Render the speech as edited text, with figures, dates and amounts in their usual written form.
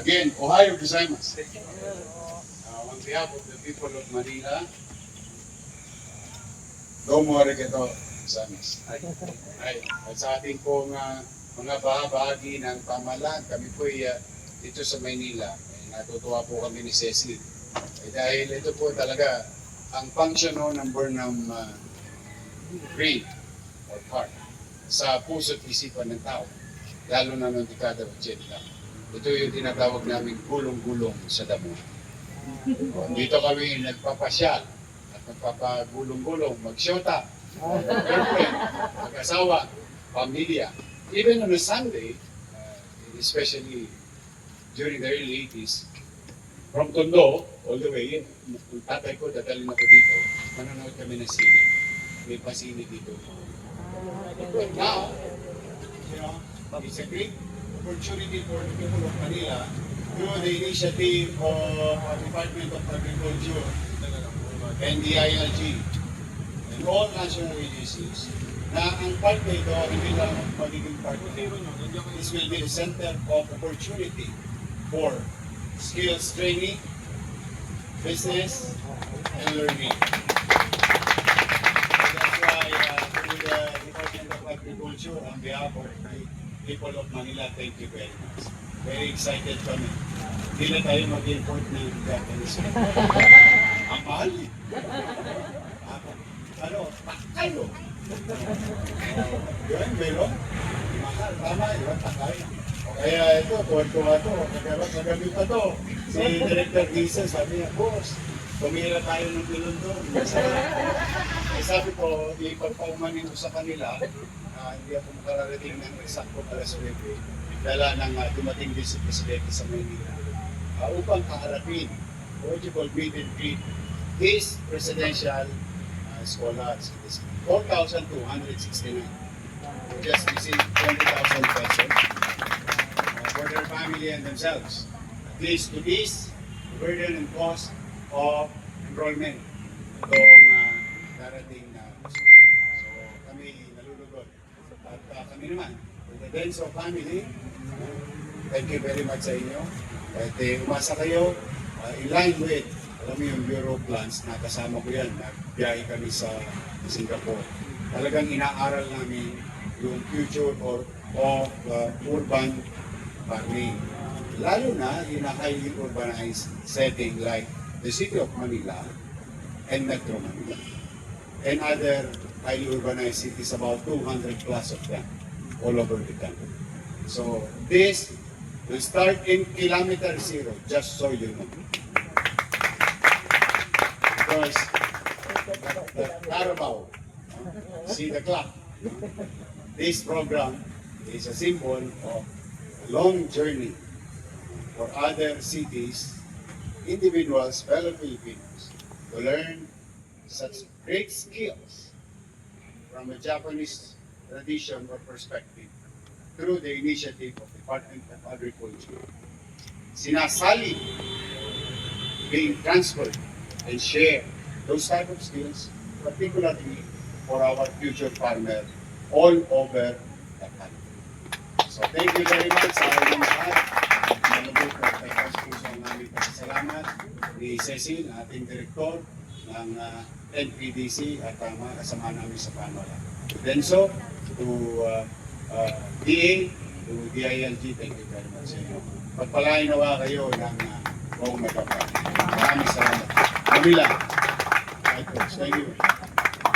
Again, Ohio gozaimasu. On behalf of the people of Manila, domo arigato gozaimasu. Ay, at sa ating pong mga bahagi ng pamahalaan, kami po dito sa Maynila, natutuwa po kami ni Cecil. Dahil ito po talaga ang function ng Burnham Green or Park sa puso't isipan ng tao, lalo na noong dekada 80. Ito yung tinatawag namin gulong-gulong sa damo. Dito kami nagpapasyal at nagpapagulong-gulong, magsyota, girlfriend, mag-asawa, pamilya. Even on a Sunday, especially during the early 80s, from Tondo, all the way, yung tatay ko, dadalhin ako dito, manonood kami ng sine. May pasine dito. Now, it's a great opportunity for the people of Manila through the initiative of Department of Agriculture and the ILG and all national agencies na ang park na ito, hindi lang magiging park ito. This will be a center of opportunity for skills training, business, and learning. That's why through the Department of Agriculture, on behalf of the people of Manila, thank you very much. Very excited kami. Hindi na tayo mag-import ng Japanese. Ang mahal eh. Takay yun, meron. Mahal, tama yun, takay. Kaya ito, tuwan-tuwa to. Kagabi pa to. Si Director Gisa, sabi niya, boss, tumira tayo ng pilon doon. Sabi ko, ipagpaumanin ko sa kanila, hindi ako makararating ng eksakto alas 9. Dala ng dumating din si Presidente sa Maynila upang kaharapin, eligible meet and greet his presidential scholars. 4,269. We just received 20,000 pesos for their family and themselves. At least to ease the burden and cost of enrollment itong darating na So kami nalulugod. At kami naman, with the Denso family, thank you very much sa inyo. At umasa kayo in line with, alam mo yung Bureau of Plans, nakasama ko yan, nagbiyahe kami sa Singapore. Talagang inaaral namin yung future of urban farming. Lalo na in a highly urbanized setting like the city of Manila and Metro Manila. And other highly urbanized cities, about 200 plus of them all over the country. So this will start in kilometer zero, just so you know. Because the Carabao, see the clock. This program is a symbol of a long journey for other cities, individuals, fellow Filipinos, to learn such great skills from a Japanese tradition or perspective through the initiative of the Department of Agriculture. Sinasali, being transferred and share those type of skills, particularly for our future farmer all over the country. So thank you very much sa inyong lahat. Malubog at may puso ang aming pasasalamat ni Cecil, ating direktor ng NPDC at mga kasama namin sa Panola. Then so, to DA, to DILG, thank you very much sa inyo. Pagpalain nawa kayo ng buong may kapal. Maraming salamat. Kami lang. Thank you.